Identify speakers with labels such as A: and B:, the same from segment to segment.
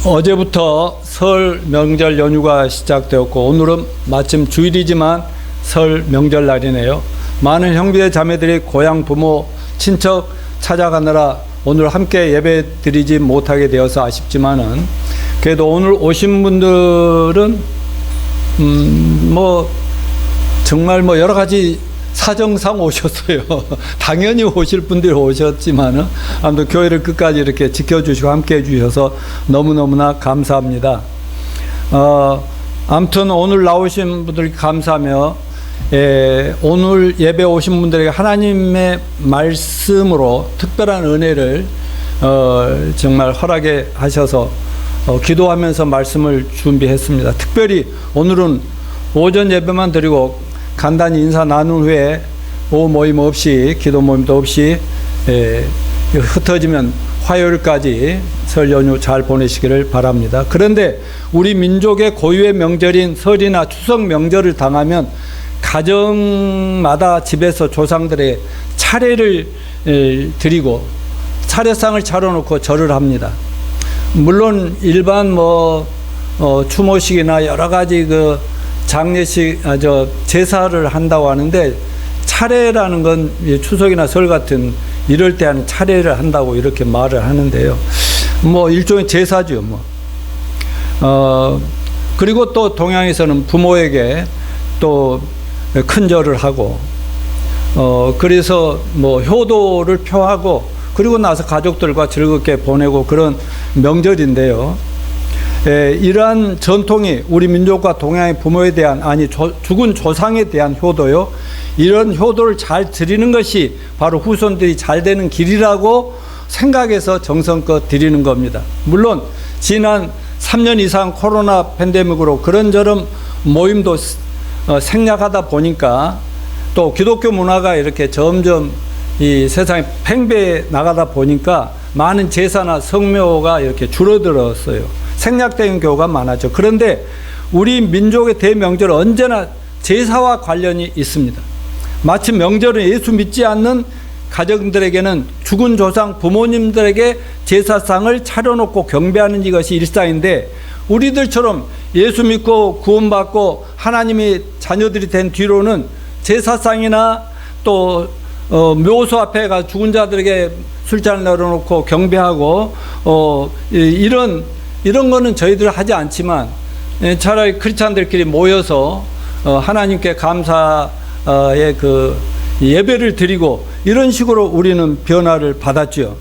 A: 어제부터 설 명절 연휴가 시작되었고 오늘은 마침 주일이지만 설 명절 날이네요. 많은 형제 자매들이 고향 부모 친척 찾아가느라 오늘 함께 예배 드리지 못하게 되어서 아쉽지만은 그래도 오늘 오신 분들은 정말 여러 가지 사정상 오셨어요. 당연히 오실 분들이 오셨지만은 아무튼 교회를 끝까지 이렇게 지켜주시고 함께 해주셔서 너무너무나 감사합니다. 아무튼 오늘 나오신 분들 감사하며 오늘 예배 오신 분들에게 하나님의 말씀으로 특별한 은혜를 정말 허락해 하셔서 기도하면서 말씀을 준비했습니다. 특별히 오늘은 오전 예배만 드리고 간단히 인사 나눈 후에 오후 모임 없이 기도 모임도 없이 흩어지면 화요일까지 설 연휴 잘 보내시기를 바랍니다. 그런데 우리 민족의 고유의 명절인 설이나 추석 명절을 당하면 가정마다 집에서 조상들의 차례를 드리고 차례상을 차려놓고 절을 합니다. 물론 일반 추모식이나 여러 가지 장례식, 제사를 한다고 하는데 차례라는 건 추석이나 설 같은 이럴 때 하는 차례를 한다고 이렇게 말을 하는데요. 일종의 제사죠. 그리고 또 동양에서는 부모에게 또 큰 절을 하고, 그래서 효도를 표하고, 그리고 나서 가족들과 즐겁게 보내고 그런 명절인데요. 이러한 전통이 우리 민족과 동양의 부모에 대한 죽은 조상에 대한 효도요. 이런 효도를 잘 드리는 것이 바로 후손들이 잘 되는 길이라고 생각해서 정성껏 드리는 겁니다. 물론 지난 3년 이상 코로나 팬데믹으로 그런저런 모임도 생략하다 보니까 또 기독교 문화가 이렇게 점점 이 세상에 팽배해 나가다 보니까 많은 제사나 성묘가 이렇게 줄어들었어요. 생략된 경우가 많았죠. 그런데 우리 민족의 대명절은 언제나 제사와 관련이 있습니다. 마치 명절은 예수 믿지 않는 가정들에게는 죽은 조상 부모님들에게 제사상을 차려놓고 경배하는 이것이 일상인데, 우리들처럼 예수 믿고 구원받고 하나님이 자녀들이 된 뒤로는 제사상이나 또 묘소 앞에 가 죽은 자들에게 술잔을 내려놓고 경배하고 이런 거는 저희들 하지 않지만 차라리 크리스찬들끼리 모여서 하나님께 감사의 예배를 드리고 이런 식으로 우리는 변화를 받았죠.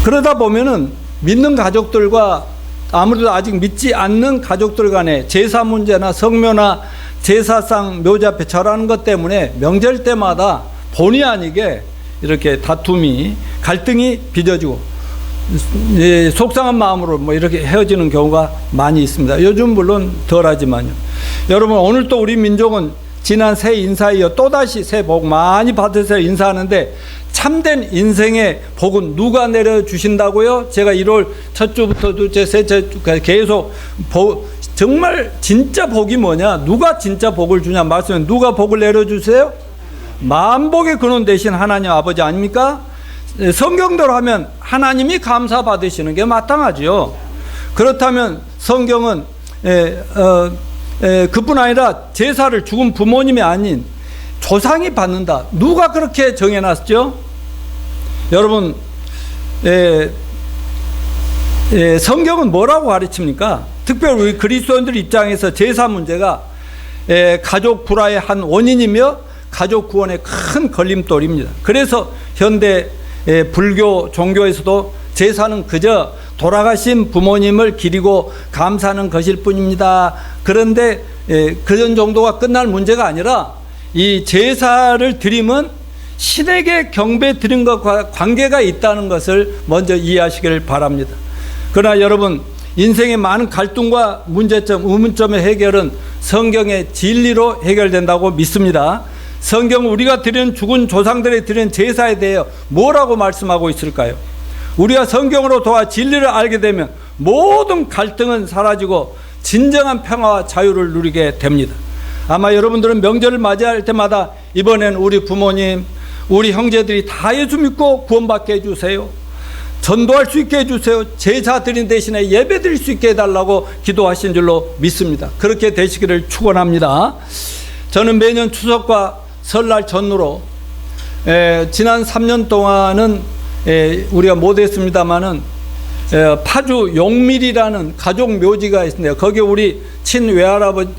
A: 그러다 보면은 믿는 가족들과 아무래도 아직 믿지 않는 가족들 간에 제사 문제나 성묘나 제사상 묘지 앞에 절하는 것 때문에 명절 때마다 본의 아니게 이렇게 다툼이 갈등이 빚어지고 속상한 마음으로 이렇게 헤어지는 경우가 많이 있습니다. 요즘 물론 덜하지만요. 여러분, 오늘 또 우리 민족은 지난 새 인사에 이어 또다시 새해 복 많이 받으세요 인사하는데, 참된 인생의 복은 누가 내려주신다고요? 제가 1월 첫 주부터 둘째, 셋째 계속 정말 진짜 복이 뭐냐? 누가 진짜 복을 주냐? 말씀은 누가 복을 내려주세요? 만복의 근원 되신 하나님 아버지 아닙니까? 성경대로 하면 하나님이 감사받으시는 게 마땅하지요. 그렇다면 성경은 그뿐 아니라 제사를 죽은 부모님이 아닌 조상이 받는다. 누가 그렇게 정해놨죠? 여러분, 성경은 뭐라고 가르칩니까? 특별히 우리 그리스도인들 입장에서 제사 문제가 가족 불화의 한 원인이며 가족 구원의 큰 걸림돌입니다. 그래서 현대 불교 종교에서도 제사는 그저 돌아가신 부모님을 기리고 감사하는 것일 뿐입니다. 그런데 그런 정도가 끝날 문제가 아니라 이 제사를 드리면 신에게 경배 드린 것과 관계가 있다는 것을 먼저 이해하시길 바랍니다. 그러나 여러분, 인생의 많은 갈등과 문제점, 의문점의 해결은 성경의 진리로 해결된다고 믿습니다. 성경은 우리가 드리는 죽은 조상들이 드리는 제사에 대해 뭐라고 말씀하고 있을까요? 우리가 성경으로 도와 진리를 알게 되면 모든 갈등은 사라지고 진정한 평화와 자유를 누리게 됩니다. 아마 여러분들은 명절을 맞이할 때마다 이번엔 우리 부모님, 우리 형제들이 다 예수 믿고 구원받게 해주세요. 전도할 수 있게 해주세요. 제사 드린 대신에 예배 드릴 수 있게 해달라고 기도하신 줄로 믿습니다. 그렇게 되시기를 축원합니다. 저는 매년 추석과 설날 전후로 지난 3년 동안은 우리가 못했습니다마는 파주 용밀이라는 가족 묘지가 있는데요. 거기에 우리 친할아버지,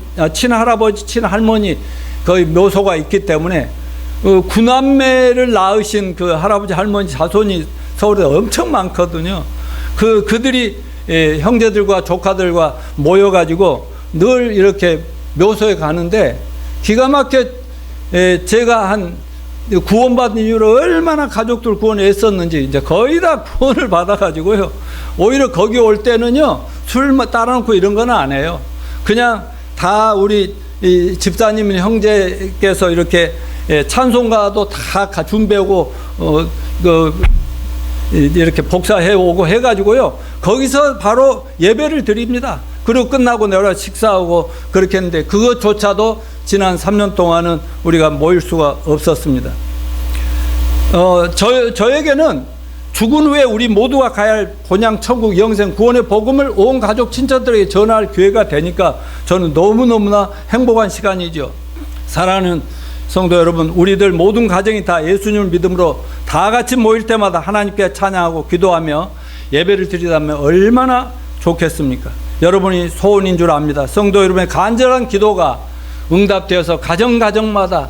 A: 친할머니 거기 묘소가 있기 때문에 구남매를 낳으신 그 할아버지 할머니 자손이 서울에 엄청 많거든요. 그들이 형제들과 조카들과 모여가지고 늘 이렇게 묘소에 가는데 기가 막혀 제가 한 구원받은 이후로 얼마나 가족들 구원에 애썼는지 이제 거의 다 구원을 받아가지고요. 오히려 거기 올 때는요, 술 따라놓고 이런 건 안 해요. 그냥 다 우리 집사님, 형제께서 이렇게 찬송가도 다 준비하고, 이렇게 복사해 오고 해가지고요. 거기서 바로 예배를 드립니다. 그리고 끝나고 내가 식사하고 그렇게 했는데 그것조차도 지난 3년 동안은 우리가 모일 수가 없었습니다. 저에게는 죽은 후에 우리 모두가 가야 할 본향 천국 영생 구원의 복음을 온 가족 친척들에게 전할 기회가 되니까 저는 너무너무나 행복한 시간이죠. 사랑하는 성도 여러분, 우리들 모든 가정이 다 예수님을 믿음으로 다 같이 모일 때마다 하나님께 찬양하고 기도하며 예배를 드리다면 얼마나 좋겠습니까? 여러분이 소원인 줄 압니다. 성도 여러분의 간절한 기도가 응답되어서 가정마다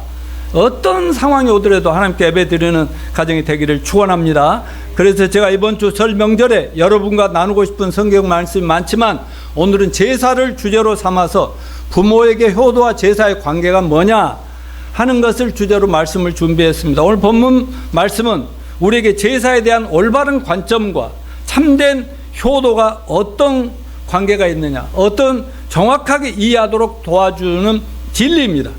A: 어떤 상황이 오더라도 하나님께 예배 드리는 가정이 되기를 축원합니다. 그래서 제가 이번 주 설 명절에 여러분과 나누고 싶은 성경 말씀이 많지만 오늘은 제사를 주제로 삼아서 부모에게 효도와 제사의 관계가 뭐냐 하는 것을 주제로 말씀을 준비했습니다. 오늘 본문 말씀은 우리에게 제사에 대한 올바른 관점과 참된 효도가 어떤 관계가 있느냐, 어떤 정확하게 이해하도록 도와주는 진리입니다.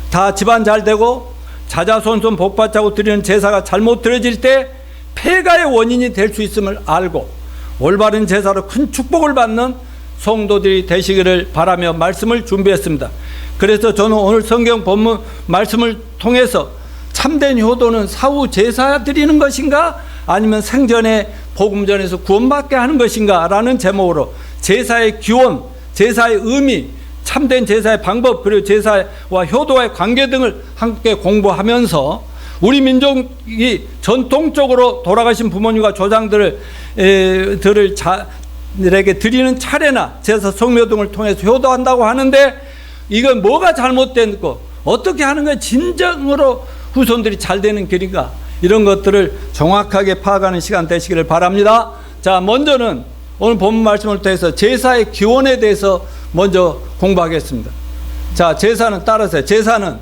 A: 다 집안 잘 되고 자자손손 복받자고 드리는 제사가 잘못 드려질 때 폐가의 원인이 될 수 있음을 알고 올바른 제사로 큰 축복을 받는 성도들이 되시기를 바라며 말씀을 준비했습니다. 그래서 저는 오늘 성경 본문 말씀을 통해서 참된 효도는 사후 제사 드리는 것인가 아니면 생전에 복음 전에서 구원받게 하는 것인가 라는 제목으로 제사의 기원, 제사의 의미, 참된 제사의 방법, 그리고 제사와 효도와의 관계 등을 함께 공부하면서 우리 민족이 전통적으로 돌아가신 부모님과 조상들에게 드리는 차례나 제사 성묘 등을 통해서 효도한다고 하는데 이건 뭐가 잘못된 거, 어떻게 하는 게 진정으로 후손들이 잘 되는 길인가, 이런 것들을 정확하게 파악하는 시간 되시기를 바랍니다. 자, 먼저는 오늘 본문 말씀을 통해서 제사의 기원에 대해서 먼저 공부하겠습니다. 자, 제사는 따라서 제사는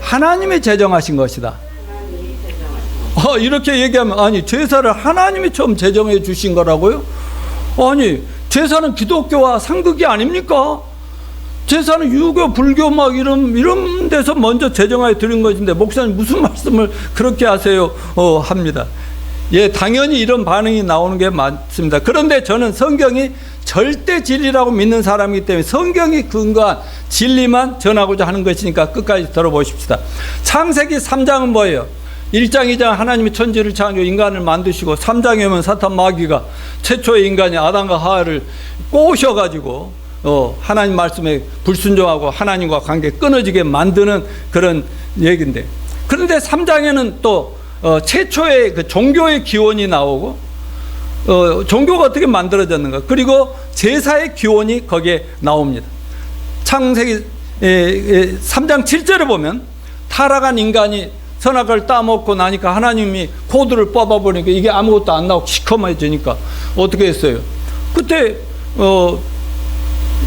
A: 하나님이 제정하신 것이다. 이렇게 얘기하면 아니 제사를 하나님이 처음 제정해 주신 거라고요? 아니 제사는 기독교와 상극이 아닙니까? 제사는 유교, 불교 막 이런 데서 먼저 제정하여 드린 것인데 목사님 무슨 말씀을 그렇게 하세요? 합니다. 예, 당연히 이런 반응이 나오는 게 맞습니다. 그런데 저는 성경이 절대 진리라고 믿는 사람이기 때문에 성경이 근거한 진리만 전하고자 하는 것이니까 끝까지 들어보십시다. 창세기 3장은 뭐예요? 1장, 2장 하나님이 천지를 창조 인간을 만드시고 3장에 오면 사탄 마귀가 최초의 인간이 아담과 하와를 꼬셔가지고 하나님 말씀에 불순종하고 하나님과 관계 끊어지게 만드는 그런 얘기인데, 그런데 3장에는 또 최초의 그 종교의 기원이 나오고 종교가 어떻게 만들어졌는가, 그리고 제사의 기원이 거기에 나옵니다. 창세기 3장 7절에 보면 타락한 인간이 선악을 따먹고 나니까 하나님이 코드를 뽑아버리니까 이게 아무것도 안 나오고 시커매지니까 어떻게 했어요? 그때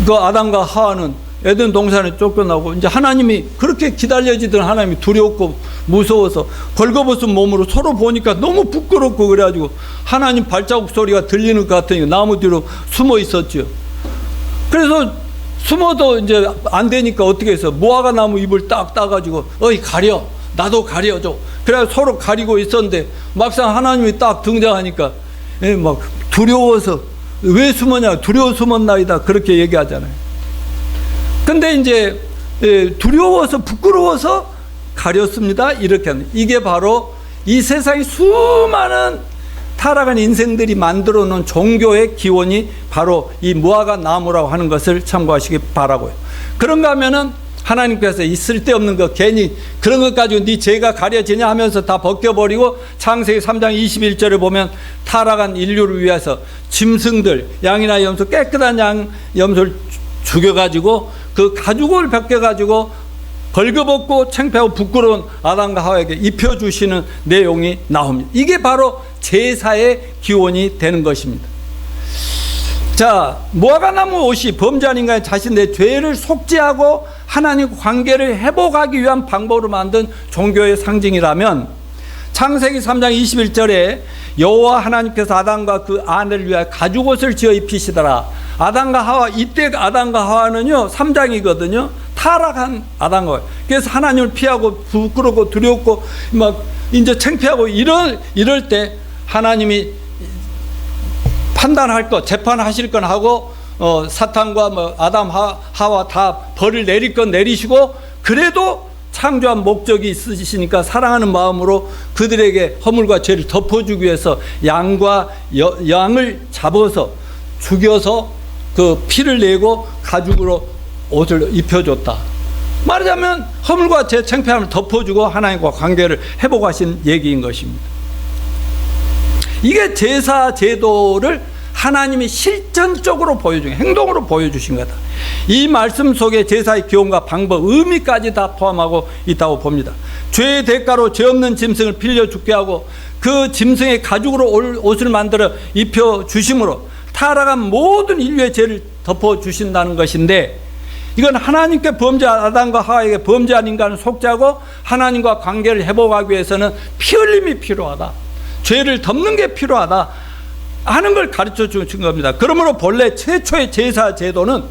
A: 그 아담과 하와는 에덴 동산에 쫓겨나고 이제 하나님이 그렇게 기다려지던 하나님이 두렵고 무서워서 벌거벗은 몸으로 서로 보니까 너무 부끄럽고 그래가지고 하나님 발자국 소리가 들리는 것 같으니 나무 뒤로 숨어 있었죠. 그래서 숨어도 이제 안 되니까 어떻게 해서 무화과 나무 잎을 딱 따가지고 어이 가려, 나도 가려줘. 그래서 서로 가리고 있었는데 막상 하나님이 딱 등장하니까 막 두려워서 왜 숨었냐, 두려워 숨었나이다 그렇게 얘기하잖아요. 근데 이제 두려워서 부끄러워서 가렸습니다 이렇게 하는, 이게 바로 이 세상의 수많은 타락한 인생들이 만들어 놓은 종교의 기원이 바로 이 무화과 나무라고 하는 것을 참고하시기 바라고요. 그런가 하면은 하나님께서 이 쓸데없는 거 괜히 그런 것 가지고 네 죄가 가려지냐 하면서 다 벗겨버리고 창세기 3장 21절에 보면 타락한 인류를 위해서 짐승들, 양이나 염소, 깨끗한 양, 염소를 죽여가지고 그 가죽을 벗겨가지고 벌거벗고 창피하고 부끄러운 아담과 하와에게 입혀주시는 내용이 나옵니다. 이게 바로 제사의 기원이 되는 것입니다. 자, 무화과나무 옷이 범죄한 인간이 자신의 죄를 속죄하고 하나님과 관계를 회복하기 위한 방법으로 만든 종교의 상징이라면 창세기 3장 21절에 여호와 하나님께서 아담과 그 아내를 위하여 가죽옷을 지어 입히시더라. 아담과 하와, 이때 아담과 하와는요 3장이거든요 타락한 아담과 하와. 그래서 하나님을 피하고 부끄럽고 두렵고 막 이제 창피하고 이럴 때 하나님이 판단할 것, 재판하실 건 하고 사탄과 뭐 아담, 하와 다 벌을 내릴 건 내리시고 그래도 창조한 목적이 있으시니까 사랑하는 마음으로 그들에게 허물과 죄를 덮어주기 위해서 양과 양을 잡아서 죽여서 그 피를 내고 가죽으로 옷을 입혀줬다. 말하자면 허물과 죄 창피함을 덮어주고 하나님과 관계를 회복하신 얘기인 것입니다. 이게 제사 제도를 하나님이 실전적으로 보여준, 행동으로 보여주신 거다. 이 말씀 속에 제사의 기원과 방법, 의미까지 다 포함하고 있다고 봅니다. 죄의 대가로 죄 없는 짐승을 빌려 죽게 하고 그 짐승의 가죽으로 옷을 만들어 입혀 주심으로 타락한 모든 인류의 죄를 덮어 주신다는 것인데, 이건 하나님께 범죄한 아담과 하와에게 범죄한 인간을 속죄하고 하나님과 관계를 회복하기 위해서는 피 흘림이 필요하다. 죄를 덮는 게 필요하다 하는 걸 가르쳐 주신 겁니다. 그러므로 본래 최초의 제사 제도는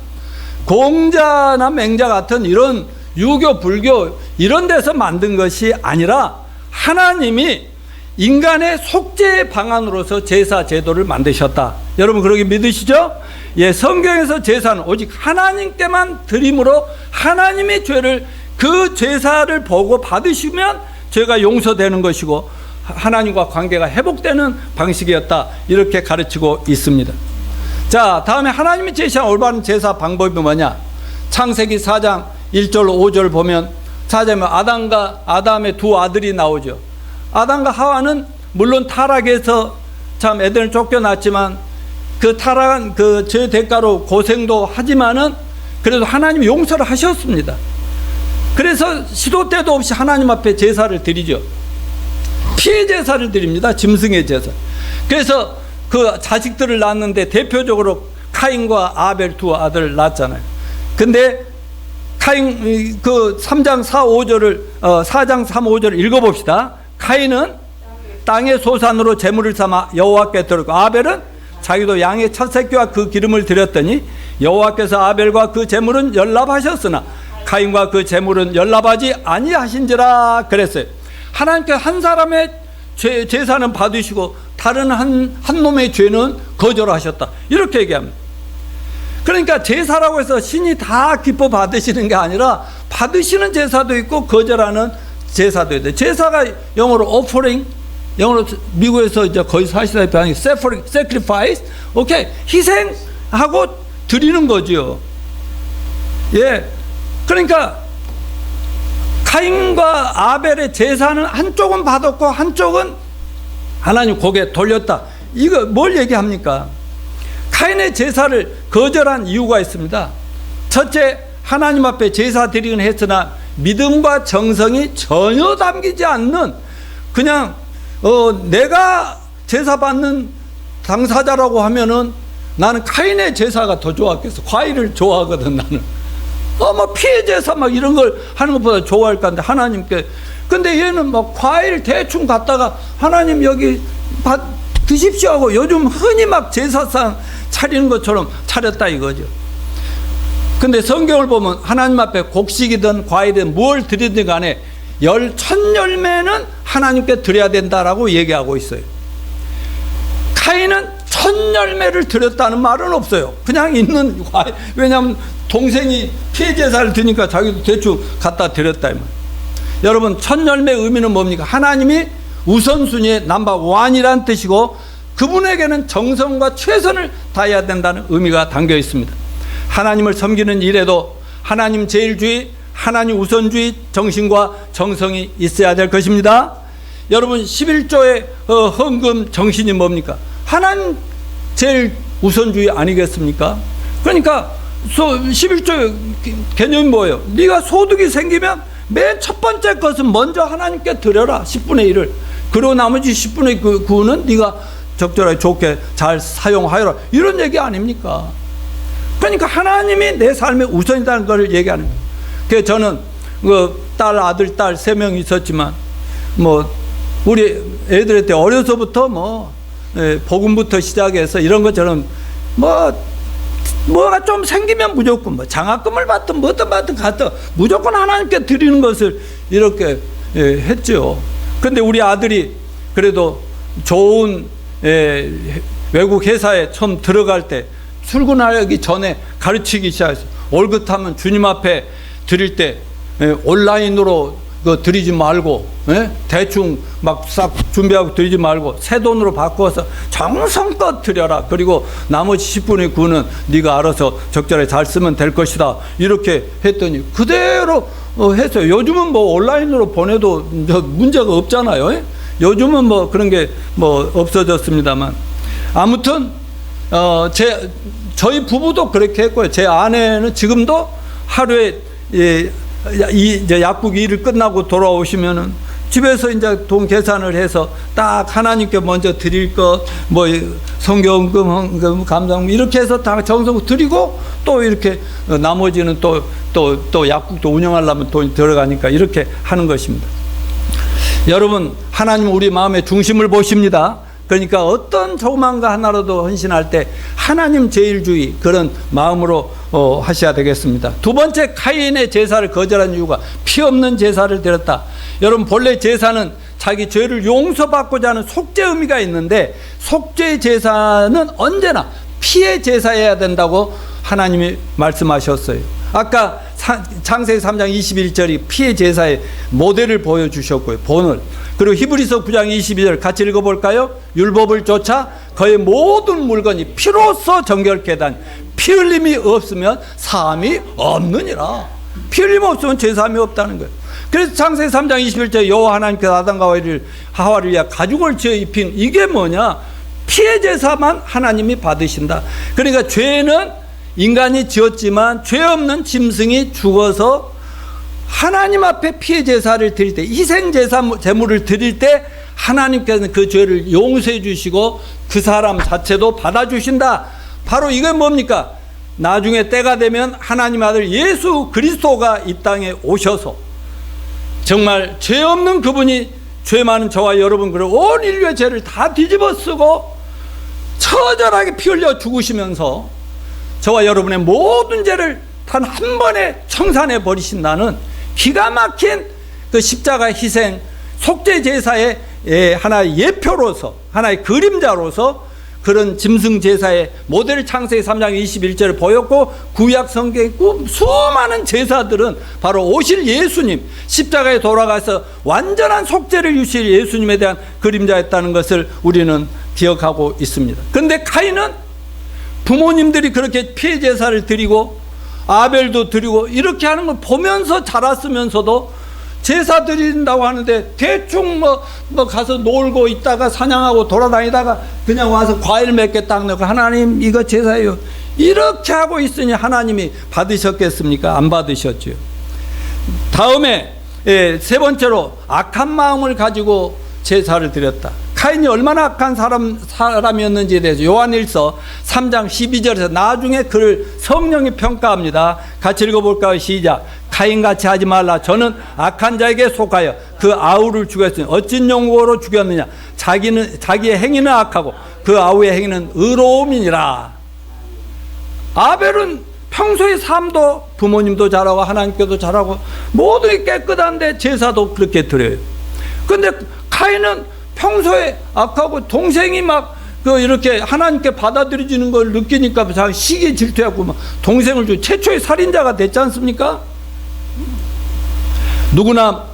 A: 공자나 맹자 같은 이런 유교, 불교 이런 데서 만든 것이 아니라 하나님이 인간의 속죄의 방안으로서 제사 제도를 만드셨다. 여러분 그렇게 믿으시죠? 예, 성경에서 제사는 오직 하나님께만 드림으로 하나님의 죄를 그 제사를 보고 받으시면 죄가 용서되는 것이고 하나님과 관계가 회복되는 방식이었다. 이렇게 가르치고 있습니다. 자, 다음에 하나님이 제시한 올바른 제사 방법이 뭐냐? 창세기 4장 1절 5절 보면 4절에 아담의 두 아들이 나오죠. 아담과 하와는 물론 타락해서 참 에덴을 쫓겨났지만 그 타락한 그 죄 대가로 고생도 하지만은 그래도 하나님이 용서를 하셨습니다. 그래서 시도 때도 없이 하나님 앞에 제사를 드리죠. 피의 제사를 드립니다. 짐승의 제사. 그래서 그 자식들을 낳았는데 대표적으로 카인과 아벨 두 아들을 낳았잖아요. 근데 카인 그 3장 4장 3, 5절을 읽어봅시다. 카인은 땅의 소산으로 제물을 삼아 여호와께 드렸고 아벨은 자기도 양의 첫 새끼와 그 기름을 드렸더니 여호와께서 아벨과 그 제물은 연납하셨으나 카인과 그 제물은 연납하지 아니하신지라 그랬어요. 하나님께서 한 사람의 제사는 받으시고 다른 한 놈의 죄는 거절하셨다. 이렇게 얘기합니다. 그러니까 제사라고 해서 신이 다 기뻐 받으시는 게 아니라 받으시는 제사도 있고 거절하는 제사도 있대. 제사가 영어로 offering, 영어로 미국에서 이제 거의 사시다시피 하는 sacrifice, 오케이, 희생하고 드리는 거죠. 예, 그러니까 카인과 아벨의 제사는 한쪽은 받았고 한쪽은 하나님 고개 돌렸다. 이거 뭘 얘기합니까? 카인의 제사를 거절한 이유가 있습니다. 첫째, 하나님 앞에 제사 드리긴 했으나 믿음과 정성이 전혀 담기지 않는 그냥 내가 제사 받는 당사자라고 하면은 나는 카인의 제사가 더 좋았겠어. 과일을 좋아하거든 나는. 뭐 피해 제사 막 이런 걸 하는 것보다 좋아할 건데 하나님께. 근데 얘는 막 과일 대충 갖다가 하나님 여기 드십시오 하고 요즘 흔히 막 제사상 차리는 것처럼 차렸다 이거죠. 근데 성경을 보면 하나님 앞에 곡식이든 과일이든 뭘 드리든 간에 첫 열매는 하나님께 드려야 된다라고 얘기하고 있어요. 카인은 첫 열매를 드렸다는 말은 없어요. 그냥 있는 과일. 왜냐하면 동생이 피해 제사를 드니까 자기도 대충 갖다 드렸다 이 말. 여러분 첫 열매의 의미는 뭡니까? 하나님이 우선순위의 넘버 원이란 뜻이고 그분에게는 정성과 최선을 다해야 된다는 의미가 담겨 있습니다. 하나님을 섬기는 일에도 하나님 제일주의, 하나님 우선주의 정신과 정성이 있어야 될 것입니다. 여러분 11조의 헌금 정신이 뭡니까? 하나님 제일 우선주의 아니겠습니까? 그러니까 11조의 개념이 뭐예요? 네가 소득이 생기면 맨 첫 번째 것은 먼저 하나님께 드려라. 10분의 1을. 그리고 나머지 10분의 9는 네가 적절하게 좋게 잘 사용하여라. 이런 얘기 아닙니까? 그러니까 하나님이 내 삶의 우선이라는 걸 얘기하는 거예요. 그래서 저는 딸, 아들, 딸 3명 있었지만 우리 애들한테 어려서부터 복음부터 시작해서 이런 것처럼 뭐가 좀 생기면 무조건 장학금을 받든 뭐든 갖든 무조건 하나님께 드리는 것을 이렇게 했죠. 근데 우리 아들이 그래도 좋은 외국 회사에 처음 들어갈 때 출근하기 전에 가르치기 시작했어요. 월급 타면 주님 앞에 드릴 때 온라인으로 드리지 말고 대충 막 싹 준비하고 드리지 말고 새 돈으로 바꿔서 정성껏 드려라. 그리고 나머지 10분의 9는 네가 알아서 적절하게 잘 쓰면 될 것이다. 이렇게 했더니 그대로 했어요. 요즘은 온라인으로 보내도 문제가 없잖아요. 요즘은 그런 게 없어졌습니다.만 아무튼 저희 부부도 그렇게 했고요. 제 아내는 지금도 하루에 이제 약국 일을 끝나고 돌아오시면은 집에서 이제 돈 계산을 해서 딱 하나님께 먼저 드릴 것, 성경금, 헌금, 감사금 이렇게 해서 다 정성 드리고 또 이렇게 나머지는 또 약국도 운영하려면 돈이 들어가니까 이렇게 하는 것입니다. 여러분, 하나님은 우리 마음의 중심을 보십니다. 그러니까 어떤 조그만가 하나라도 헌신할 때 하나님 제일주의 그런 마음으로 하셔야 되겠습니다. 두 번째, 카인의 제사를 거절한 이유가 피 없는 제사를 드렸다. 여러분, 본래 제사는 자기 죄를 용서받고자 하는 속죄 의미가 있는데 속죄 제사는 언제나 피의 제사여야 된다고 하나님이 말씀하셨어요. 아까 창세기 3장 21절이 피의 제사의 모델을 보여주셨고요. 본을. 그리고 히브리서 9장 22절 같이 읽어볼까요? 율법을 쫓아 그의 모든 물건이 피로써 정결케 하다니 피 흘림이 없으면 사함이 없느니라. 피 흘림 없으면 죄사함이 없다는 거예요. 그래서 창세기 3장 21절 여호와 하나님께서 아담과 하와를 위하여 가죽을 지어 입힌 이게 뭐냐? 피의 제사만 하나님이 받으신다. 그러니까 죄는 인간이 지었지만 죄 없는 짐승이 죽어서 하나님 앞에 피의 제사를 드릴 때, 희생 제사 제물을 드릴 때 하나님께서는 그 죄를 용서해 주시고 그 사람 자체도 받아 주신다. 바로 이게 뭡니까? 나중에 때가 되면 하나님 아들 예수 그리스도가 이 땅에 오셔서 정말 죄 없는 그분이 죄 많은 저와 여러분 그리고 온 인류의 죄를 다 뒤집어 쓰고 처절하게 피 흘려 죽으시면서 저와 여러분의 모든 죄를 단 한 번에 청산해 버리신다는 기가 막힌 그 십자가 희생 속죄 제사의 하나의 예표로서 하나의 그림자로서 그런 짐승 제사의 모델 창세기 3장 21절을 보였고 구약 성경의 수많은 제사들은 바로 오실 예수님 십자가에 돌아가서 완전한 속죄를 주실 예수님에 대한 그림자였다는 것을 우리는 기억하고 있습니다. 그런데 카인은 부모님들이 그렇게 피해 제사를 드리고 아벨도 드리고 이렇게 하는 걸 보면서 자랐으면서도 제사 드린다고 하는데 대충 가서 놀고 있다가 사냥하고 돌아다니다가 그냥 와서 과일 몇 개 딱 넣고 하나님 이거 제사예요 이렇게 하고 있으니 하나님이 받으셨겠습니까? 안 받으셨죠. 다음에 세 번째로 악한 마음을 가지고 제사를 드렸다. 카인이 얼마나 악한 사람이었는지에 대해서 요한일서 3장 12절에서 나중에 그를 성령이 평가합니다. 같이 읽어볼까요? 시작. 카인같이 하지 말라. 저는 악한 자에게 속하여 그 아우를 죽였으니 어찌 용고로 죽였느냐. 자기의 행위는 악하고 그 아우의 행위는 의로움이니라. 아벨은 평소의 삶도 부모님도 잘하고 하나님께도 잘하고 모든 게 깨끗한데 제사도 그렇게 드려요. 근데 카인은 평소에 악하고 동생이 막 이렇게 하나님께 받아들여지는 걸 느끼니까 자기 시기에 질투하고 막 동생을 죽이고 최초의 살인자가 됐지 않습니까? 누구나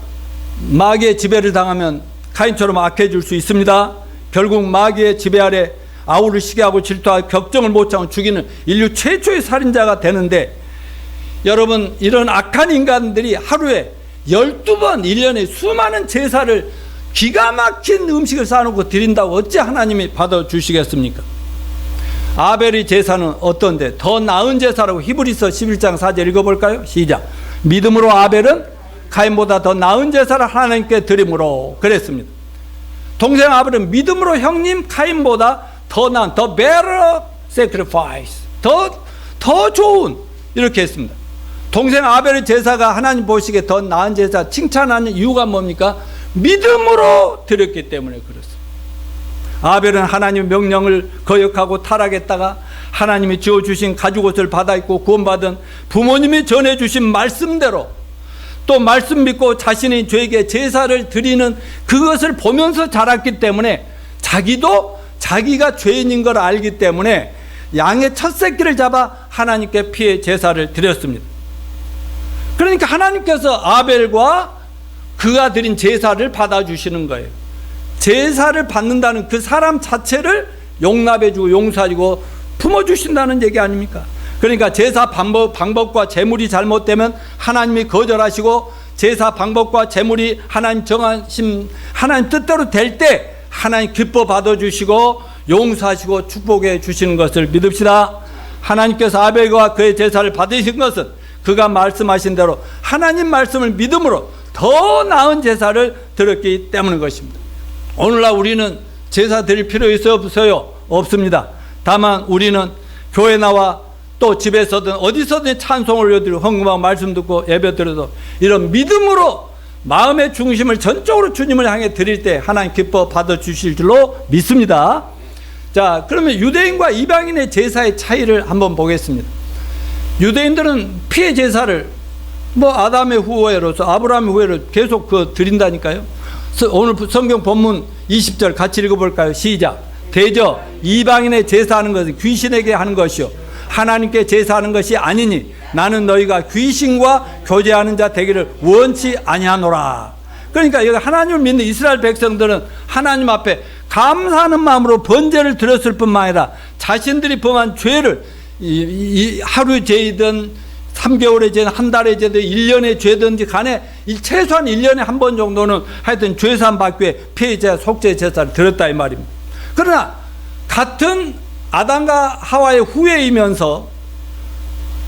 A: 마귀의 지배를 당하면 카인처럼 악해질 수 있습니다. 결국 마귀의 지배 아래 아우를 시기하고 질투하고 격정을 못 참고 죽이는 인류 최초의 살인자가 되는데, 여러분, 이런 악한 인간들이 하루에 12번 1년에 수많은 제사를 기가 막힌 음식을 쌓아놓고 드린다고 어찌 하나님이 받아주시겠습니까? 아벨의 제사는 어떤데? 더 나은 제사라고 히브리서 11장 4절 읽어볼까요? 시작. 믿음으로 아벨은 가인보다 더 나은 제사를 하나님께 드림으로 그랬습니다. 동생 아벨은 믿음으로 형님 가인보다 더 나은, the better sacrifice, 더 좋은, 이렇게 했습니다. 동생 아벨의 제사가 하나님 보시기에 더 나은 제사, 칭찬하는 이유가 뭡니까? 믿음으로 드렸기 때문에 그렇습니다. 아벨은 하나님의 명령을 거역하고 타락했다가 하나님이 지어주신 가죽옷을 받아 입고 구원받은 부모님이 전해주신 말씀대로 또 말씀 믿고 자신의 죄에게 제사를 드리는 그것을 보면서 자랐기 때문에 자기도 자기가 죄인인 걸 알기 때문에 양의 첫 새끼를 잡아 하나님께 피해 제사를 드렸습니다. 그러니까 하나님께서 아벨과 그가 드린 제사를 받아주시는 거예요. 제사를 받는다는 그 사람 자체를 용납해주고 용서해주고 품어주신다는 얘기 아닙니까? 그러니까 제사 방법과 제물이 잘못되면 하나님이 거절하시고, 제사 방법과 제물이 하나님 정하신 하나님 뜻대로 될 때 하나님 기뻐 받아주시고 용서하시고 축복해 주시는 것을 믿읍시다. 하나님께서 아벨과 그의 제사를 받으신 것은 그가 말씀하신 대로 하나님 말씀을 믿음으로 더 나은 제사를 드렸기 때문인 것입니다. 오늘날 우리는 제사 드릴 필요 있어요, 없어요? 없습니다. 다만 우리는 교회 나와 또 집에서든 어디서든 찬송을 올려드리고 헌금하고 말씀 듣고 예배 드려도 이런 믿음으로 마음의 중심을 전적으로 주님을 향해 드릴 때 하나님 기뻐 받아주실 줄로 믿습니다. 자, 그러면 유대인과 이방인의 제사의 차이를 한번 보겠습니다. 유대인들은 피해 제사를 아담의 후예로서 아브라함의 후예로 계속 드린다니까요. 오늘 성경 본문 20절 같이 읽어볼까요? 시작. 대저 이방인의 제사하는 것은 귀신에게 하는 것이요 하나님께 제사하는 것이 아니니 나는 너희가 귀신과 교제하는 자 되기를 원치 아니하노라. 그러니까 여기 하나님을 믿는 이스라엘 백성들은 하나님 앞에 감사하는 마음으로 번제를 드렸을 뿐만 아니라 자신들이 범한 죄를 하루 죄이든 3개월의 죄든 한 달의 죄든 1년의 죄든지 간에 최소한 1년에 한 번 정도는 하여튼 죄사함 받기 위해 피해자 속죄 제사를 드렸다 이 말입니다. 그러나 같은 아담과 하와의 후예이면서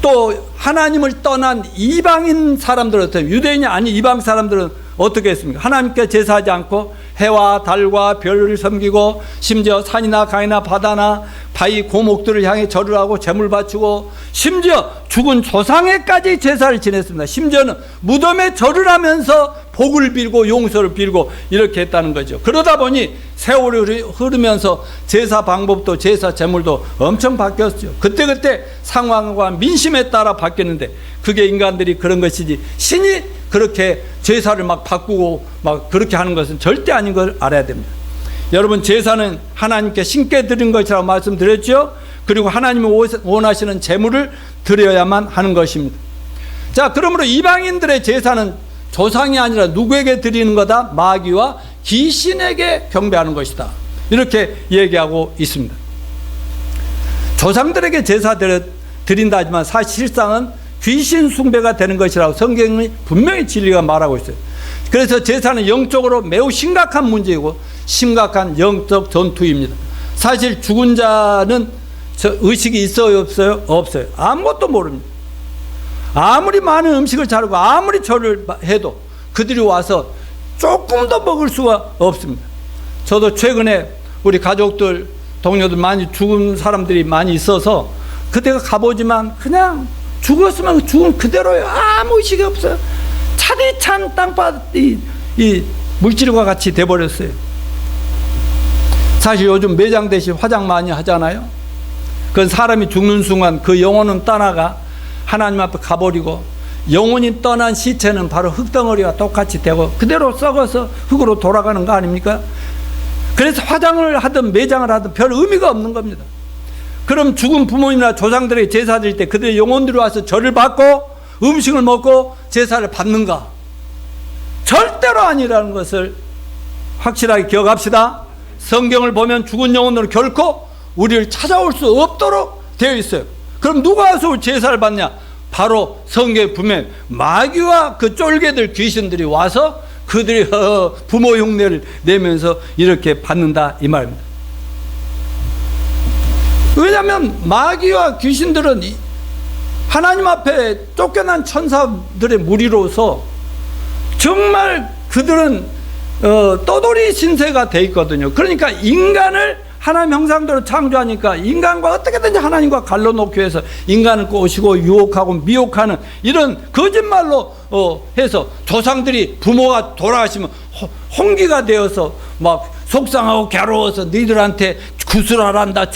A: 또 하나님을 떠난 이방인 사람들은, 유대인이 아닌 이방 사람들은 어떻게 했습니까? 하나님께 제사하지 않고 해와 달과 별을 섬기고 심지어 산이나 강이나 바다나 바위 고목들을 향해 절을 하고 제물 바치고 심지어 죽은 조상에까지 제사를 지냈습니다. 심지어는 무덤에 절을 하면서 복을 빌고 용서를 빌고 이렇게 했다는 거죠. 그러다 보니 세월이 흐르면서 제사 방법도 제사 제물도 엄청 바뀌었죠. 그때그때 상황과 민심에 따라 바뀌었는데 그게 인간들이 그런 것이지 신이 그렇게 제사를 막 바꾸고 막 그렇게 하는 것은 절대 아닌 걸 알아야 됩니다. 여러분, 제사는 하나님께 신께 드린 것이라고 말씀드렸죠. 그리고 하나님이 원하시는 제물을 드려야만 하는 것입니다. 자, 그러므로 이방인들의 제사는 조상이 아니라 누구에게 드리는 거다? 마귀와 귀신에게 경배하는 것이다. 이렇게 얘기하고 있습니다. 조상들에게 제사 드린다 하지만 사실상은 귀신 숭배가 되는 것이라고 성경이 분명히 진리가 말하고 있어요. 그래서 제사는 영적으로 매우 심각한 문제이고 심각한 영적 전투입니다. 사실 죽은 자는 의식이 있어요, 없어요? 없어요. 아무것도 모릅니다. 아무리 많은 음식을 차리고 아무리 절을 해도 그들이 와서 조금 더 먹을 수가 없습니다. 저도 최근에 우리 가족들, 동료들 많이 죽은 사람들이 많이 있어서 그때가 가보지만 그냥 죽었으면 죽은 그대로요. 아무 의식이 없어요. 차디찬 땅바닥이 물질과 같이 돼버렸어요. 사실 요즘 매장 대신 화장 많이 하잖아요. 그건 사람이 죽는 순간 그 영혼은 떠나가 하나님 앞에 가버리고 영혼이 떠난 시체는 바로 흙덩어리와 똑같이 되고 그대로 썩어서 흙으로 돌아가는 거 아닙니까? 그래서 화장을 하든 매장을 하든 별 의미가 없는 겁니다. 그럼 죽은 부모님이나 조상들에게 제사 드릴 때 그들의 영혼들이 와서 절을 받고 음식을 먹고 제사를 받는가? 절대로 아니라는 것을 확실하게 기억합시다. 성경을 보면 죽은 영혼으로 결코 우리를 찾아올 수 없도록 되어 있어요. 그럼 누가 와서 제사를 받냐? 바로 성경에 보면 마귀와 그 쫄개들 귀신들이 와서 그들이 부모 흉내를 내면서 이렇게 받는다 이 말입니다. 왜냐하면 마귀와 귀신들은 하나님 앞에 쫓겨난 천사들의 무리로서 정말 그들은 떠돌이 신세가 돼 있거든요. 그러니까 인간을 하나님 형상대로 창조하니까 인간과 어떻게든지 하나님과 갈라놓기 위해서 인간을 꼬시고 유혹하고 미혹하는 이런 거짓말로 해서 조상들이 부모가 돌아가시면 홍기가 되어서 막 속상하고 괴로워서 너희들한테 구슬하란다,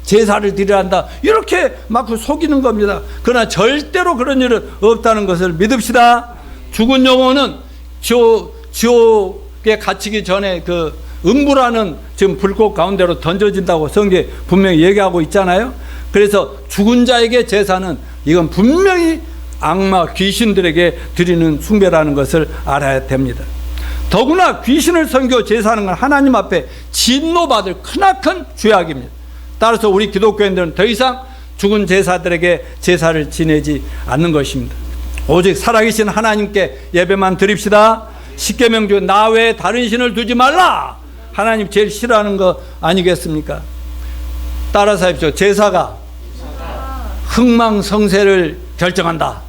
A: 제사를 드리란다 이렇게 막 속이는 겁니다. 그러나 절대로 그런 일은 없다는 것을 믿읍시다. 죽은 영혼은 지옥에 갇히기 전에 그 음부라는 지금 불꽃 가운데로 던져진다고 성경에 분명히 얘기하고 있잖아요. 그래서 죽은 자에게 제사는 이건 분명히 악마 귀신들에게 드리는 숭배라는 것을 알아야 됩니다. 더구나 귀신을 섬겨 제사하는 건 하나님 앞에 진노받을 크나큰 죄악입니다. 따라서 우리 기독교인들은 더 이상 죽은 제사들에게 제사를 지내지 않는 것입니다. 오직 살아계신 하나님께 예배만 드립시다. 십계명 중에 나 외에 다른 신을 두지 말라. 하나님 제일 싫어하는 거 아니겠습니까? 따라서 하십시오. 제사가 흥망성쇠를 결정한다.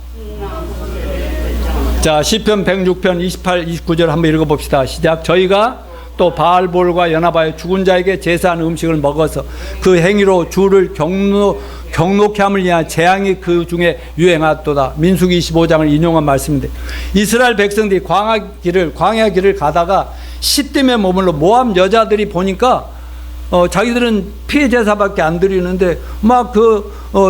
A: 자, 시편 106편 28, 29절 한번 읽어봅시다. 시작. 저희가 또 바알볼과 연합하여 죽은 자에게 제사하는 음식을 먹어서 그 행위로 주를 경록케 함을 위한 재앙이 그 중에 유행하도다. 민수기 25장을 인용한 말씀인데 이스라엘 백성들이 광야 길을 가다가 시딤에 머물러 모압 여자들이 보니까 자기들은 피해 제사밖에 안 드리는데 막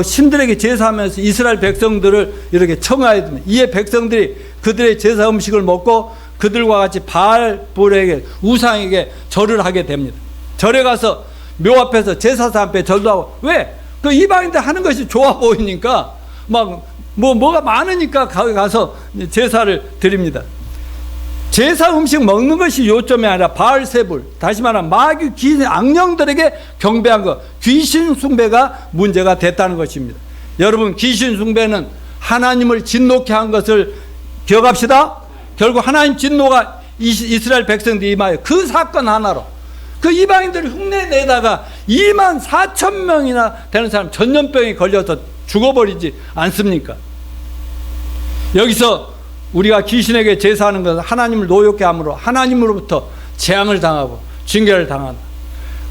A: 신들에게 제사하면서 이스라엘 백성들을 이렇게 청하야 됩니다. 이에 백성들이 그들의 제사 음식을 먹고 그들과 같이 바알볼에게 우상에게 절을 하게 됩니다. 절에 가서 묘 앞에서 제사상 앞에 절도 하고 왜? 그 이방인들 하는 것이 좋아 보이니까 막 뭐가 많으니까 가서 제사를 드립니다. 제사 음식 먹는 것이 요점이 아니라 바알세불, 다시 말하면 마귀 귀신 악령들에게 경배한 것, 귀신 숭배가 문제가 됐다는 것입니다. 여러분, 귀신 숭배는 하나님을 진노케 한 것을 기억합시다. 결국 하나님 진노가 이스라엘 백성들이 임하여 그 사건 하나로 그 이방인들이 흉내내다가 24,000명이나 되는 사람 전염병이 걸려서 죽어버리지 않습니까? 여기서 우리가 귀신에게 제사하는 것은 하나님을 노엽게 함으로 하나님으로부터 재앙을 당하고 징계를 당한다.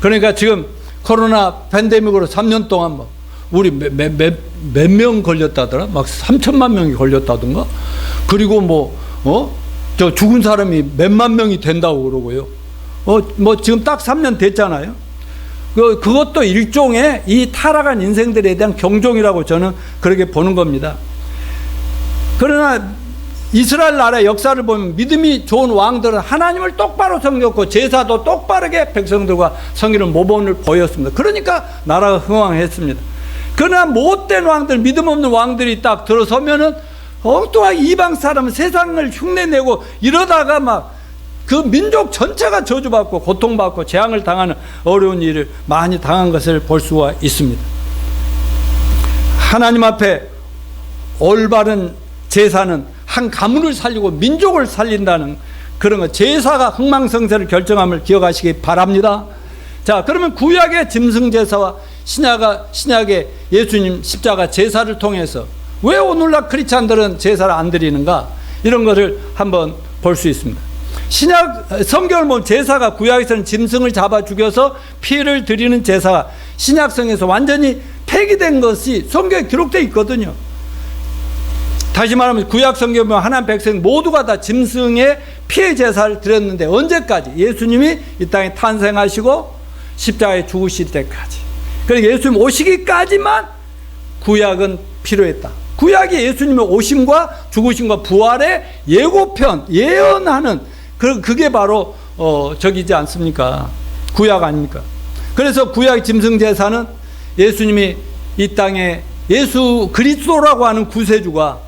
A: 그러니까 지금 코로나 팬데믹으로 3년 동안 뭐 우리 몇 명 걸렸다더라? 막 3천만 명이 걸렸다던가? 그리고 저 죽은 사람이 몇만 명이 된다고 그러고요. 지금 딱 3년 됐잖아요. 그것도 일종의 이 타락한 인생들에 대한 경종이라고 저는 그렇게 보는 겁니다. 그러나 이스라엘 나라의 역사를 보면 믿음이 좋은 왕들은 하나님을 똑바로 섬겼고 제사도 똑바르게 백성들과 섬기는 모범을 보였습니다. 그러니까 나라가 흥왕했습니다. 그러나 못된 왕들, 믿음 없는 왕들이 딱 들어서면은 엉뚱하게 이방 사람은 세상을 흉내내고 이러다가 막 그 민족 전체가 저주받고 고통받고 재앙을 당하는 어려운 일을 많이 당한 것을 볼 수가 있습니다. 하나님 앞에 올바른 제사는 한 가문을 살리고 민족을 살린다는 그런 것, 제사가 흥망성쇠를 결정함을 기억하시기 바랍니다. 자, 그러면 구약의 짐승제사와 신약의 예수님 십자가 제사를 통해서 왜 오늘날 크리스찬들은 제사를 안 드리는가, 이런 것을 한번 볼 수 있습니다. 성경을 보면 제사가 구약에서는 짐승을 잡아 죽여서 피를 드리는 제사가 신약성에서 완전히 폐기된 것이 성경에 기록되어 있거든요. 다시 말하면 구약 성경에 보면 하나님 백성 모두가 다 짐승의 피해 제사를 드렸는데 언제까지? 예수님이 이 땅에 탄생하시고 십자가에 죽으실 때까지. 그러니까 예수님 오시기까지만 구약은 필요했다. 구약이 예수님의 오심과 죽으심과 부활의 예고편, 예언하는 그게 바로 저기지 않습니까? 구약 아닙니까? 그래서 구약 짐승 제사는 예수님이 이 땅에 예수 그리스도라고 하는 구세주가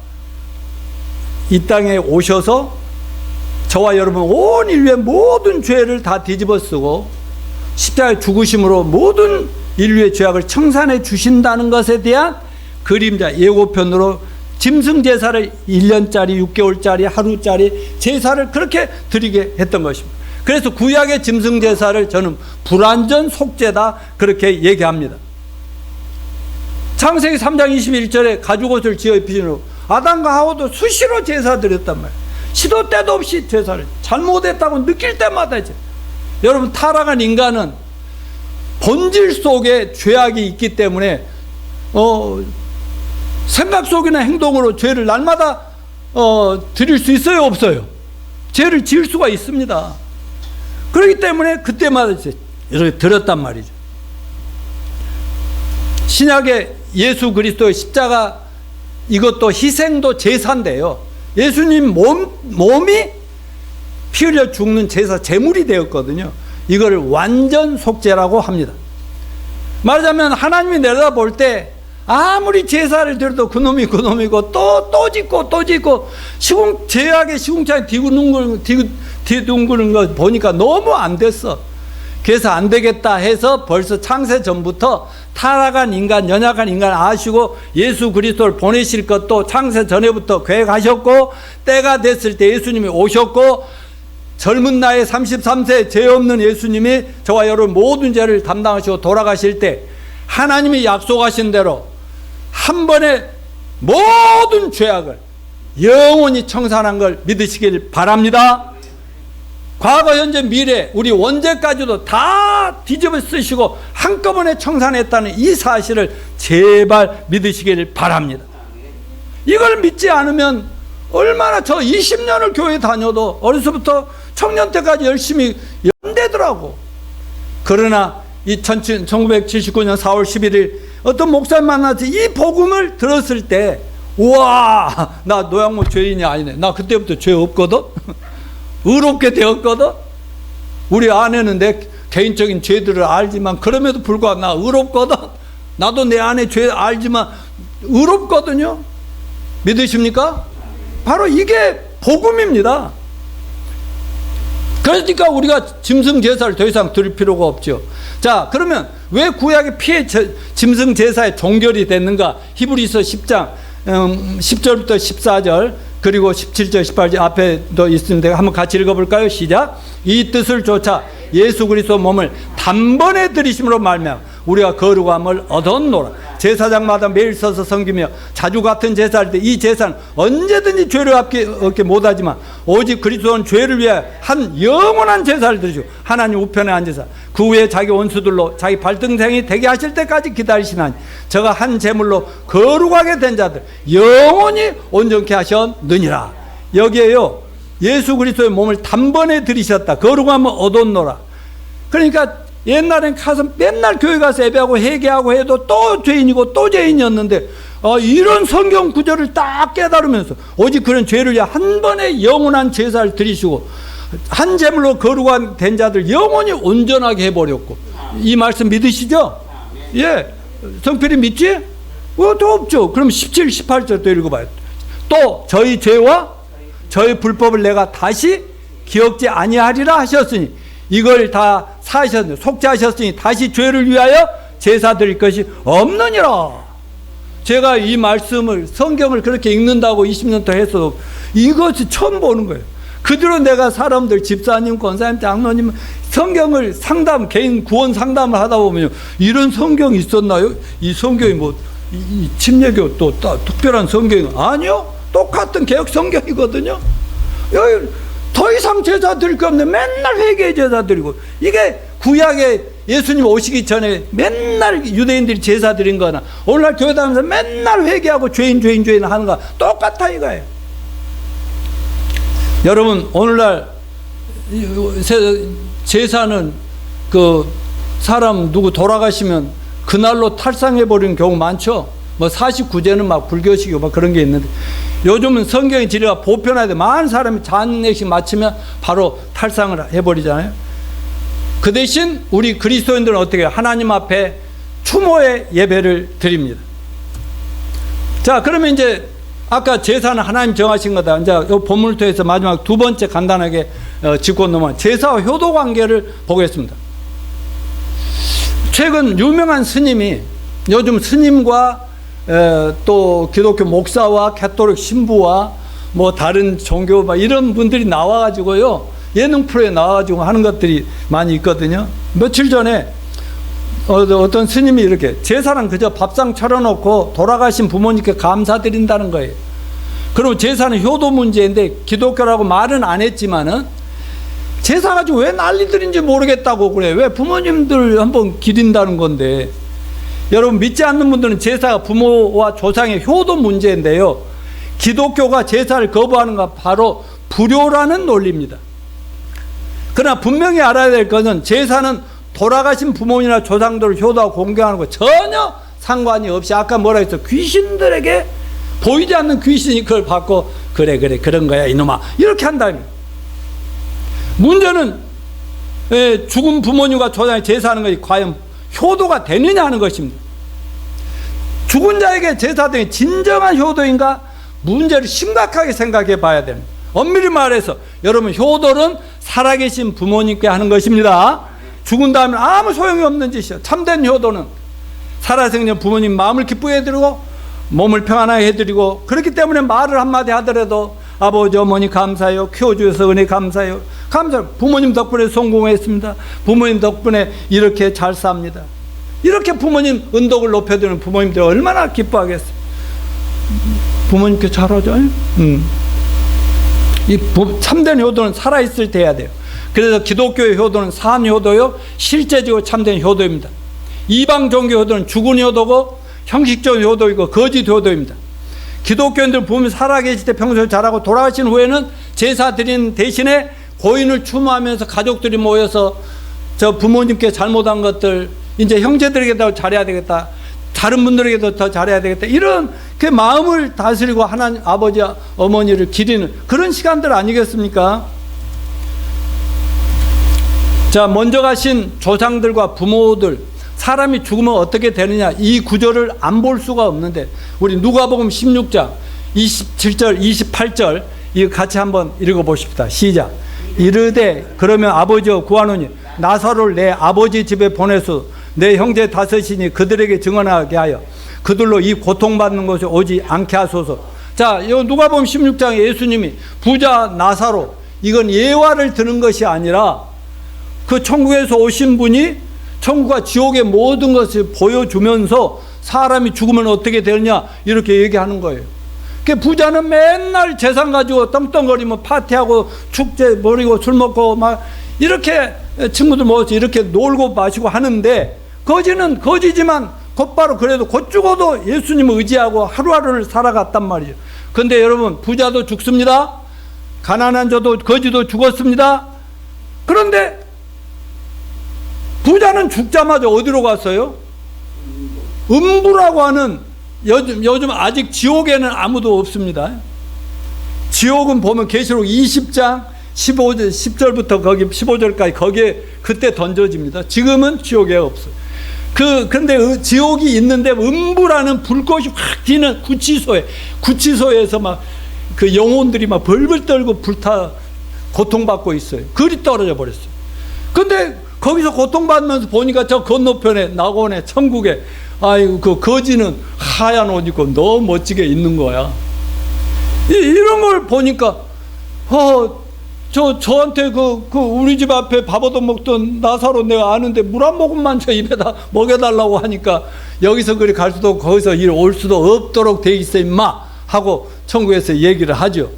A: 이 땅에 오셔서 저와 여러분 온 인류의 모든 죄를 다 뒤집어 쓰고 십자가의 죽으심으로 모든 인류의 죄악을 청산해 주신다는 것에 대한 그림자 예고편으로 짐승 제사를 1년짜리 6개월짜리 하루짜리 제사를 그렇게 드리게 했던 것입니다. 그래서 구약의 짐승 제사를 저는 불완전 속죄다 그렇게 얘기합니다. 창세기 3장 21절에 가죽옷을 지어 입히시므로 아담과 하와도 수시로 제사 드렸단 말이에요. 시도 때도 없이 제사를 잘못했다고 느낄 때마다 이제 여러분 타락한 인간은 본질 속에 죄악이 있기 때문에 생각 속이나 행동으로 죄를 날마다 드릴 수 있어요 없어요? 죄를 지을 수가 있습니다. 그렇기 때문에 그때마다 이제 이렇게 드렸단 말이죠. 신약의 예수 그리스도의 십자가 이것도 희생도 제사인데요. 예수님 몸이 피 흘려 죽는 제사 제물이 되었거든요. 이걸 완전 속죄라고 합니다. 말하자면 하나님이 내려다볼 때 아무리 제사를 드려도 그놈이고 또 짓고 죄악의 시궁창에 뒤둥그는 거 보니까 너무 안 됐어. 그래서 안 되겠다 해서 벌써 창세 전부터 타락한 인간, 연약한 인간 아시고 예수 그리스도를 보내실 것도 창세 전에부터 계획하셨고, 때가 됐을 때 예수님이 오셨고, 젊은 나이에 33세 죄 없는 예수님이 저와 여러분 모든 죄를 담당하시고 돌아가실 때 하나님이 약속하신 대로 한 번에 모든 죄악을 영원히 청산한 걸 믿으시길 바랍니다. 과거, 현재, 미래 우리 원죄까지도 다 뒤집어 쓰시고 한꺼번에 청산했다는 이 사실을 제발 믿으시길 바랍니다. 이걸 믿지 않으면 얼마나 저 20년을 교회 다녀도 어려서부터 청년 때까지 열심히 연대더라고. 그러나 1979년 4월 11일 어떤 목사님 만나서 이 복음을 들었을 때 우와, 나 노양모 죄인이 아니네. 나 그때부터 죄 없거든. 의롭게 되었거든. 우리 아내는 내 개인적인 죄들을 알지만 그럼에도 불구하고 나 의롭거든. 나도 내 안에 죄 알지만 의롭거든요. 믿으십니까? 바로 이게 복음입니다. 그러니까 우리가 짐승 제사를 더 이상 드릴 필요가 없죠. 자, 그러면 왜 구약의 피해 짐승 제사에 종결이 됐는가? 히브리서 10장 10절부터 14절 그리고 17절 18절 앞에도 있습니다. 한번 같이 읽어볼까요? 시작. 이 뜻을 쫓아 예수 그리스도 몸을 단번에 들이심으로 말미암아 우리가 거룩함을 얻었노라. 제사장마다 매일 서서 섬기며 자주 같은 제사할 때 이 제사는 언제든지 죄를 얻게 못하지만 오직 그리스도는 죄를 위하여 한 영원한 제사를 드리시고 하나님 우편에 앉으사 그 후에 자기 원수들로 자기 발등생이 되게 하실 때까지 기다리시나니 저가 한 제물로 거룩하게 된 자들 영원히 온전케 하셨느니라. 여기에요, 예수 그리스도의 몸을 단번에 들이셨다. 거룩함을 얻었노라. 그러니까 옛날엔 가서 맨날 교회 가서 예배하고 회개하고 해도 또 죄인이고 또 죄인이었는데 이런 성경 구절을 딱 깨달으면서 오직 그런 죄를 위해 한 번에 영원한 제사를 드리시고 한 제물로 거룩한 된 자들 영원히 온전하게 해버렸고. 이 말씀 믿으시죠? 예. 성필이 믿지? 또 없죠. 그럼 17, 18절 또 읽어봐요. 또 저희 죄와 저희 불법을 내가 다시 기억지 아니하리라 하셨으니 이걸 다 사하셨으니 속죄하셨으니 다시 죄를 위하여 제사 드릴 것이 없느니라. 제가 이 말씀을 성경을 그렇게 읽는다고 20년 더 했어도 이것이 처음 보는 거예요. 그 뒤로 내가 사람들 집사님, 권사님, 장로님 성경을 개인 구원 상담을 하다 보면 이런 성경이 있었나요? 이 성경이 뭐 이 침례교 또 특별한 성경이 아니요, 똑같은 개혁 성경이거든요. 여기 더 이상 제사 드릴 거 없네. 맨날 회개 제사 드리고. 이게 구약에 예수님 오시기 전에 맨날 유대인들이 제사 드린 거나 오늘날 교회 다니면서 맨날 회개하고 죄인 하는 거 똑같아 이거예요. 여러분, 오늘날 제사는 그 사람 누구 돌아가시면 그날로 탈상해버리는 경우 많죠. 뭐 49제는 막 불교식이고 막 그런 게 있는데 요즘은 성경의 진리가 보편화돼 많은 사람이 장례식 마치면 바로 탈상을 해버리잖아요. 그 대신 우리 그리스도인들은 어떻게 해요? 하나님 앞에 추모의 예배를 드립니다. 자, 그러면 이제 아까 제사는 하나님 정하신 거다. 이제 이 본문을 통해서 마지막 두 번째 간단하게 짚고 넘어간 제사와 효도 관계를 보겠습니다. 최근 유명한 스님이, 요즘 스님과 또 기독교 목사와 가톨릭 신부와 뭐 다른 종교 이런 분들이 나와가지고요, 예능 프로에 나와가지고 하는 것들이 많이 있거든요. 며칠 전에 어떤 스님이 이렇게, 제사는 그저 밥상 차려놓고 돌아가신 부모님께 감사드린다는 거예요. 그리고 제사는 효도 문제인데 기독교라고 말은 안 했지만은 제사 가지고 왜 난리들인지 모르겠다고 그래. 왜 부모님들 한번 기린다는 건데. 여러분, 믿지 않는 분들은 제사가 부모와 조상의 효도 문제인데요, 기독교가 제사를 거부하는 건 바로 불효라는 논리입니다. 그러나 분명히 알아야 될 것은 제사는 돌아가신 부모님이나 조상들을 효도하고 공경하는 거 전혀 상관이 없이, 아까 뭐라 했어? 귀신들에게, 보이지 않는 귀신이 그걸 받고 그래 그런 거야 이놈아, 이렇게 한다며. 문제는 죽은 부모님과 조상이 제사하는 것이 과연 효도가 되느냐 하는 것입니다. 죽은 자에게 제사등이 진정한 효도인가? 문제를 심각하게 생각해 봐야 됩니다. 엄밀히 말해서 여러분, 효도는 살아계신 부모님께 하는 것입니다. 죽은 다음에 아무 소용이 없는 짓이요. 참된 효도는 살아생전 부모님 마음을 기쁘게 해드리고 몸을 평안하게 해드리고, 그렇기 때문에 말을 한마디 하더라도 아버지 어머니 감사해요, 키워주셔서 은혜 감사해요, 감사해요, 부모님 덕분에 성공했습니다, 부모님 덕분에 이렇게 잘 삽니다, 이렇게 부모님 은덕을 높여드리는 부모님들 얼마나 기뻐하겠어요. 부모님께 잘하죠. 이 참된 효도는 살아있을 때 해야 돼요. 그래서 기독교의 효도는 산 효도요, 실제적으로 참된 효도입니다. 이방 종교 효도는 죽은 효도고 형식적인 효도이고 거짓 효도입니다. 기독교인들 보면 살아계실 때 평소에 잘하고 돌아가신 후에는 제사 드린 대신에 고인을 추모하면서 가족들이 모여서 저 부모님께 잘못한 것들 이제 형제들에게도 잘해야 되겠다, 다른 분들에게도 더 잘해야 되겠다, 이런 그 마음을 다스리고 하나님 아버지 어머니를 기리는 그런 시간들 아니겠습니까? 자, 먼저 가신 조상들과 부모들, 사람이 죽으면 어떻게 되느냐, 이 구절을 안 볼 수가 없는데, 우리 누가복음 16장 27절 28절 이거 같이 한번 읽어보십시다. 시작. 이르되 그러면 아버지여 구하노니 나사로를 내 아버지 집에 보내소. 내 형제 다섯이니 그들에게 증언하게 하여 그들로 이 고통받는 것이 오지 않게 하소서. 자, 이 누가복음 16장에 예수님이 부자 나사로, 이건 예화를 드는 것이 아니라 그 천국에서 오신 분이 천국과 지옥의 모든 것을 보여주면서 사람이 죽으면 어떻게 되느냐 이렇게 얘기하는 거예요. 그 부자는 맨날 재산 가지고 떵떵거리면 파티하고 축제 벌이고 술 먹고 막 이렇게 친구들 모여서 이렇게 놀고 마시고 하는데, 거지는 거지지만 곧바로 그래도 곧 죽어도 예수님을 의지하고 하루하루를 살아갔단 말이죠. 근데 여러분, 부자도 죽습니다. 가난한 자도 거지도 죽었습니다. 그런데 부자는 죽자마자 어디로 갔어요? 음부라고 하는, 요즘 아직 지옥에는 아무도 없습니다. 지옥은 보면 계시록 20장 15절, 10절부터 거기 15절까지 거기에 그때 던져집니다. 지금은 지옥에 없어요. 근데 지옥이 있는데 음부라는 불꽃이 확 튀는 구치소에서 막 그 영혼들이 막 벌벌 떨고 불타 고통받고 있어요. 그리 떨어져 버렸어요. 근데 거기서 고통받으면서 보니까 저 건너편에 낙원에 천국에, 아이고 그 거지는 하얀 옷 입고 너무 멋지게 있는 거야. 이런 걸 보니까 저한테 우리 집 앞에 밥 얻어 먹던 나사로 내가 아는데 물 한 모금만 저 입에다 먹여달라고 하니까 여기서 그리 갈 수도 없고 거기서 일 올 수도 없도록 돼 있어 임마 하고 천국에서 얘기를 하죠.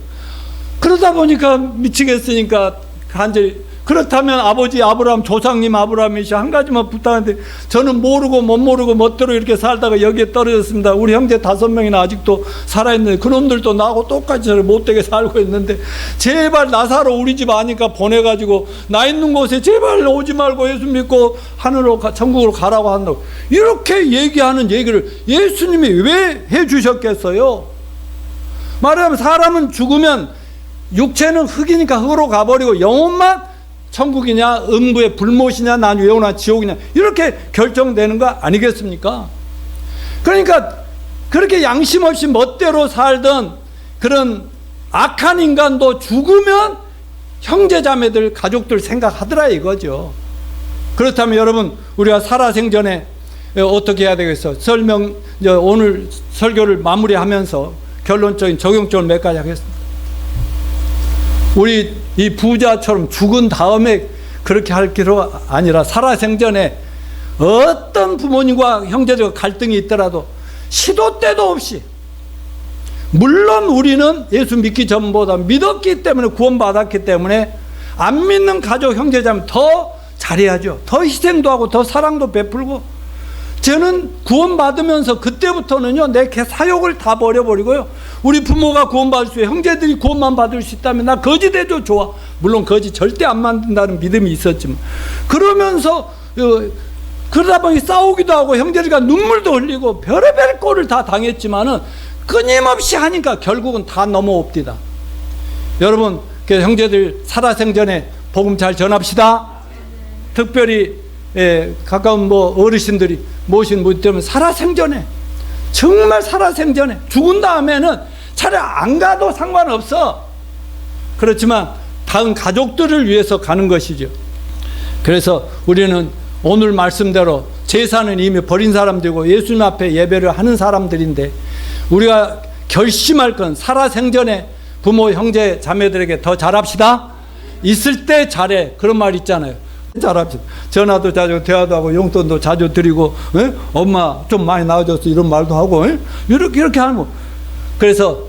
A: 그러다 보니까 미치겠으니까 간절히, 그렇다면 아버지 아브라함, 조상님 아브라함이시 한 가지만 부탁하는데 저는 모르고 못 모르고 멋대로 이렇게 살다가 여기에 떨어졌습니다. 우리 형제 5명이나 아직도 살아있는데 그놈들도 나하고 똑같이 못되게 살고 있는데 제발 나사로 우리 집 아니까 보내가지고 나 있는 곳에 제발 오지 말고 예수 믿고 하늘로 천국으로 가라고 한다고, 이렇게 얘기하는 얘기를 예수님이 왜 해주셨겠어요? 말하자면 사람은 죽으면 육체는 흙이니까 흙으로 가버리고 영혼만 천국이냐 음부의 불못이냐 나뉘어나 지옥이냐 이렇게 결정되는 거 아니겠습니까? 그러니까 그렇게 양심 없이 멋대로 살던 그런 악한 인간도 죽으면 형제자매들 가족들 생각하더라 이거죠. 그렇다면 여러분, 우리가 살아생전에 어떻게 해야 되겠어? 오늘 설교를 마무리하면서 결론적인 적용점을 몇 가지 하겠습니다. 우리 이 부자처럼 죽은 다음에 그렇게 할 길이 아니라 살아생전에 어떤 부모님과 형제들과 갈등이 있더라도 시도 때도 없이, 물론 우리는 예수 믿기 전보다 믿었기 때문에, 구원받았기 때문에 안 믿는 가족 형제자면 더 잘해야죠. 더 희생도 하고 더 사랑도 베풀고. 저는 구원받으면서 그때부터는요, 내 사욕을 다 버려버리고요, 우리 부모가 구원받을 수 있고 형제들이 구원만 받을 수 있다면 나 거짓 해도 좋아. 물론 거짓 절대 안 만든다는 믿음이 있었지만, 그러면서 그러다 보니 싸우기도 하고 형제들과 눈물도 흘리고 별의별 꼴을 다 당했지만은 끊임없이 하니까 결국은 다 넘어옵니다. 여러분, 형제들 살아생전에 복음 잘 전합시다. 특별히 가까운 어르신들이 모신 분이 되면 살아생전에, 정말 살아생전에, 죽은 다음에는 차라리 안 가도 상관없어. 그렇지만 다음 가족들을 위해서 가는 것이죠. 그래서 우리는 오늘 말씀대로 제사는 이미 버린 사람들이고 예수님 앞에 예배를 하는 사람들인데, 우리가 결심할 건 살아생전에 부모, 형제, 자매들에게 더 잘합시다. 있을 때 잘해. 그런 말 있잖아요. 잘합시다. 전화도 자주, 대화도 하고, 용돈도 자주 드리고, 엄마 좀 많이 나아졌어, 이런 말도 하고, 이렇게 하는 거. 그래서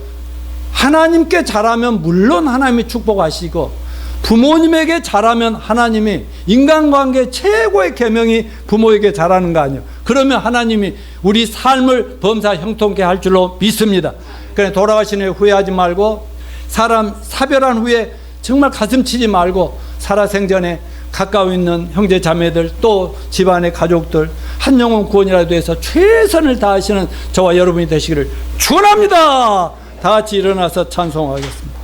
A: 하나님께 잘하면 물론 하나님이 축복하시고, 부모님에게 잘하면 하나님이, 인간관계 최고의 계명이 부모에게 잘하는 거 아니에요. 그러면 하나님이 우리 삶을 범사 형통케 할 줄로 믿습니다. 그래, 돌아가신 후에 후회하지 말고, 사람 사별한 후에 정말 가슴 치지 말고, 살아생전에 가까워 있는 형제 자매들, 또 집안의 가족들 한 영혼 구원이라도 해서 최선을 다하시는 저와 여러분이 되시기를 축원합니다. 다 같이 일어나서 찬송하겠습니다.